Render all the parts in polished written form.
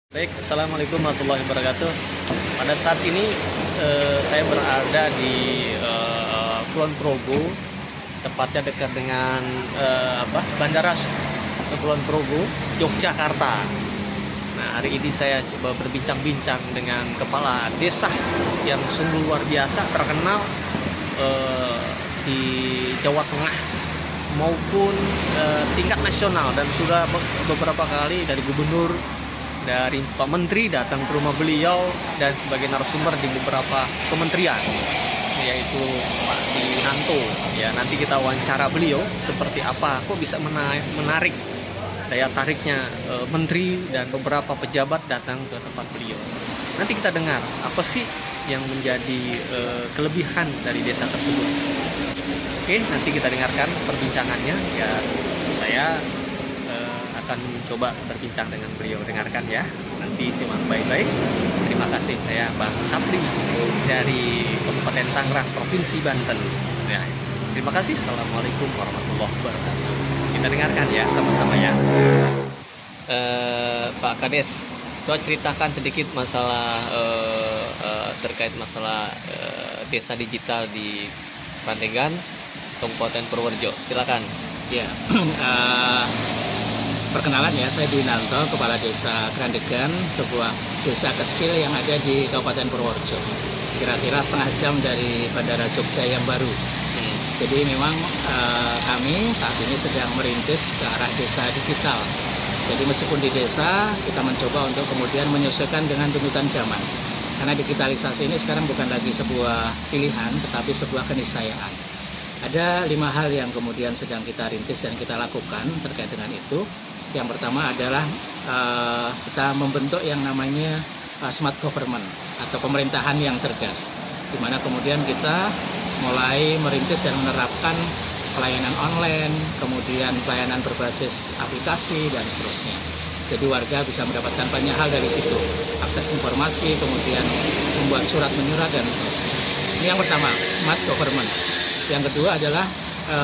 Baik, Assalamualaikum warahmatullahi wabarakatuh. Pada saat ini saya berada di Kulon Progo, tepatnya dekat dengan Bandara Kulon Progo, Yogyakarta. Nah, hari ini saya coba berbincang-bincang dengan kepala desa yang sungguh luar biasa, terkenal di Jawa Tengah maupun tingkat nasional, dan sudah beberapa kali dari gubernur, dari Pak Menteri datang ke rumah beliau dan sebagai narasumber di beberapa kementerian, yaitu Pak Wiranto. Ya, nanti kita wawancara beliau seperti apa, kok bisa menarik daya tariknya menteri dan beberapa pejabat datang ke tempat beliau. Nanti kita dengar apa sih yang menjadi kelebihan dari desa tersebut. Oke, nanti kita dengarkan perbincangannya. Ya, saya akan mencoba berbincang dengan beliau. Dengarkan ya, nanti simak baik-baik. Terima kasih, saya Bang Sapri dari Kabupaten Tangerang, Provinsi Banten. Ya, terima kasih. Assalamualaikum warahmatullahi wabarakatuh. Kita dengarkan ya sama-sama ya. Pak Kades, coba ceritakan sedikit masalah terkait masalah desa digital di Krandegan, Kabupaten Purworejo. Silakan. Ya, perkenalan ya, saya Dwinanto, Kepala Desa Krandegan, sebuah desa kecil yang ada di Kabupaten Purworejo. Kira-kira setengah jam dari Bandara Jogja yang baru. Jadi memang kami saat ini sedang merintis ke arah desa digital. Jadi meskipun di desa, kita mencoba untuk kemudian menyesuaikan dengan tuntutan zaman. Karena digitalisasi ini sekarang bukan lagi sebuah pilihan, tetapi sebuah keniscayaan. Ada 5 hal yang kemudian sedang kita rintis dan kita lakukan terkait dengan itu. Yang pertama adalah kita membentuk yang namanya smart government atau pemerintahan yang cerdas, di mana kemudian kita mulai merintis dan menerapkan pelayanan online, kemudian pelayanan berbasis aplikasi dan seterusnya. Jadi warga bisa mendapatkan banyak hal dari situ, akses informasi, kemudian membuat surat menyurat dan seterusnya. Ini yang pertama, smart government. Yang kedua adalah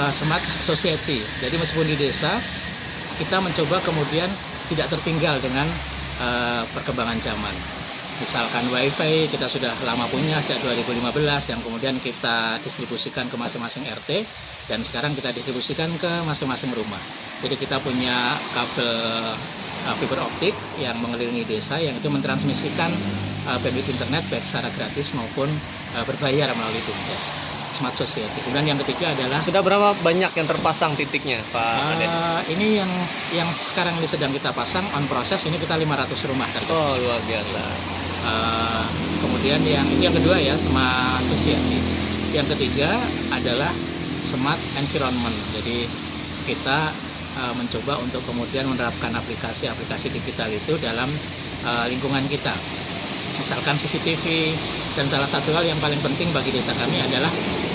smart society. Jadi meskipun di desa, kita mencoba kemudian tidak tertinggal dengan perkembangan zaman. Misalkan WiFi kita sudah lama punya sejak 2015, yang kemudian kita distribusikan ke masing-masing RT, dan sekarang kita distribusikan ke masing-masing rumah. Jadi kita punya kabel fiber optik yang mengelilingi desa, yang itu mentransmisikan bandwidth internet baik secara gratis maupun berbayar melalui BUMDes. Smart Society. Kemudian yang ketiga adalah, sudah berapa banyak yang terpasang titiknya, Pak Kades? Ini yang sekarang ini sedang kita pasang on proses, ini kita 500 rumah target. Oh, luar biasa. Kemudian yang kedua ya, Smart Society. Yang ketiga adalah Smart Environment. Jadi kita mencoba untuk kemudian menerapkan aplikasi-aplikasi digital itu dalam lingkungan kita. Misalkan CCTV, dan salah satu hal yang paling penting bagi desa kami adalah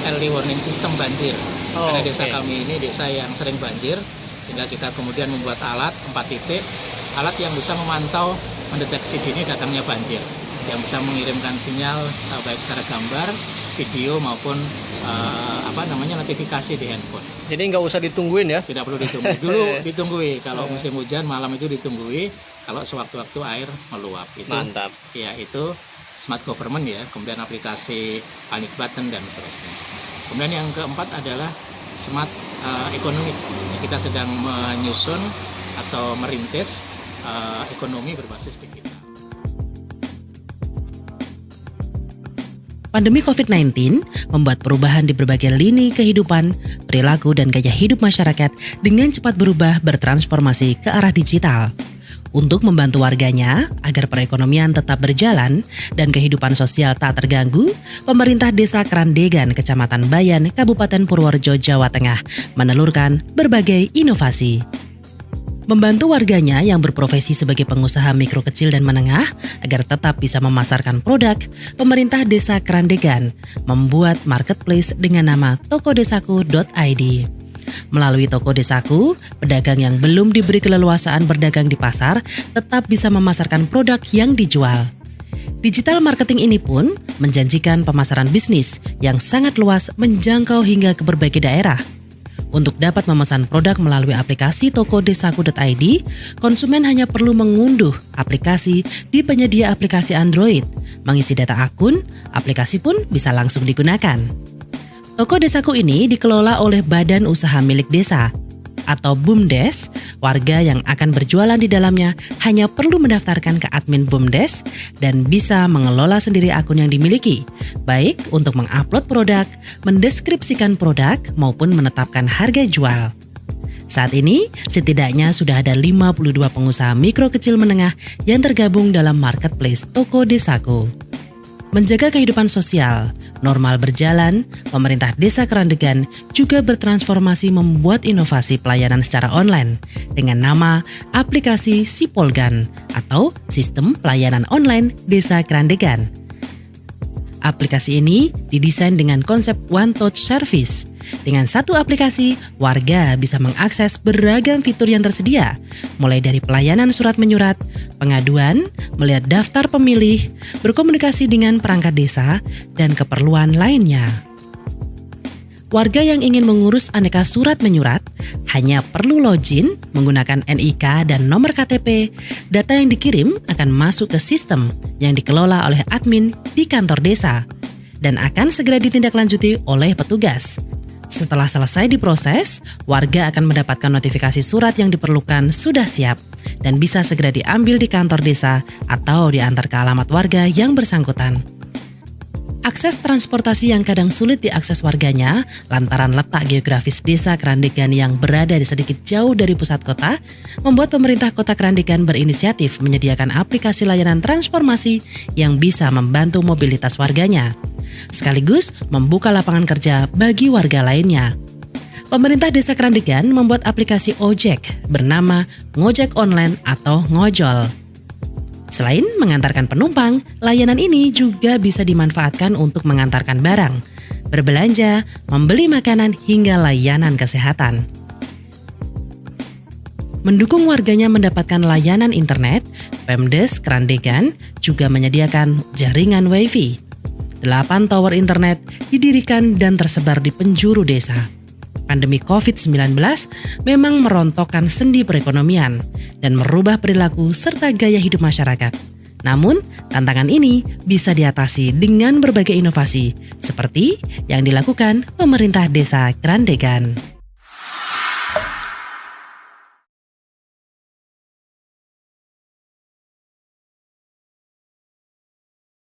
early warning system banjir. Karena desa kami ini desa yang sering banjir, sehingga kita kemudian membuat alat 4 titik, alat yang bisa memantau, mendeteksi dini datangnya banjir, yang bisa mengirimkan sinyal baik secara gambar, video maupun notifikasi di handphone. Jadi nggak usah ditungguin ya? Tidak perlu ditunggu. Dulu ditunggui, kalau musim hujan malam itu ditunggui, kalau sewaktu-waktu air meluap. Itu, mantap. Ya, itu smart government ya, kemudian aplikasi panic button dan seterusnya. Kemudian yang keempat adalah smart economic. Kita sedang menyusun atau merintis ekonomi berbasis digital. Pandemi COVID-19 membuat perubahan di berbagai lini kehidupan, perilaku, dan gaya hidup masyarakat dengan cepat berubah bertransformasi ke arah digital. Untuk membantu warganya agar perekonomian tetap berjalan dan kehidupan sosial tak terganggu, pemerintah Desa Krandegan, Kecamatan Bayan, Kabupaten Purworejo, Jawa Tengah menelurkan berbagai inovasi. Membantu warganya yang berprofesi sebagai pengusaha mikro kecil dan menengah agar tetap bisa memasarkan produk, pemerintah Desa Krandegan membuat marketplace dengan nama tokodesaku.id. Melalui Toko Desaku, pedagang yang belum diberi keleluasaan berdagang di pasar tetap bisa memasarkan produk yang dijual. Digital marketing ini pun menjanjikan pemasaran bisnis yang sangat luas menjangkau hingga ke berbagai daerah. Untuk dapat memesan produk melalui aplikasi tokodesaku.id, konsumen hanya perlu mengunduh aplikasi di penyedia aplikasi Android, mengisi data akun, aplikasi pun bisa langsung digunakan. Toko Desaku ini dikelola oleh Badan Usaha Milik Desa atau BUMDes. Warga yang akan berjualan di dalamnya hanya perlu mendaftarkan ke admin BUMDes dan bisa mengelola sendiri akun yang dimiliki, baik untuk mengupload produk, mendeskripsikan produk, maupun menetapkan harga jual. Saat ini, setidaknya sudah ada 52 pengusaha mikro kecil menengah yang tergabung dalam marketplace Toko Desaku. Menjaga kehidupan sosial, normal berjalan, pemerintah Desa Kerandegan juga bertransformasi membuat inovasi pelayanan secara online dengan nama aplikasi Sipolgan atau Sistem Pelayanan Online Desa Kerandegan. Aplikasi ini didesain dengan konsep One Touch Service. Dengan satu aplikasi, warga bisa mengakses beragam fitur yang tersedia, mulai dari pelayanan surat menyurat, pengaduan, melihat daftar pemilih, berkomunikasi dengan perangkat desa, dan keperluan lainnya. Warga yang ingin mengurus aneka surat menyurat hanya perlu login menggunakan NIK dan nomor KTP. Data yang dikirim akan masuk ke sistem yang dikelola oleh admin di kantor desa dan akan segera ditindaklanjuti oleh petugas. Setelah selesai diproses, warga akan mendapatkan notifikasi surat yang diperlukan sudah siap dan bisa segera diambil di kantor desa atau diantar ke alamat warga yang bersangkutan. Akses transportasi yang kadang sulit diakses warganya lantaran letak geografis Desa Kerandegan yang berada di sedikit jauh dari pusat kota, membuat pemerintah Kota Kerandegan berinisiatif menyediakan aplikasi layanan transformasi yang bisa membantu mobilitas warganya, sekaligus membuka lapangan kerja bagi warga lainnya. Pemerintah Desa Kerandegan membuat aplikasi ojek bernama Ngojek Online atau Ngojol. Selain mengantarkan penumpang, layanan ini juga bisa dimanfaatkan untuk mengantarkan barang, berbelanja, membeli makanan, hingga layanan kesehatan. Mendukung warganya mendapatkan layanan internet, Pemdes Kerandegan juga menyediakan jaringan Wi-Fi. 8 tower internet didirikan dan tersebar di penjuru desa. Pandemi COVID-19 memang merontokkan sendi perekonomian dan merubah perilaku serta gaya hidup masyarakat. Namun, tantangan ini bisa diatasi dengan berbagai inovasi seperti yang dilakukan pemerintah Desa Kerandegan.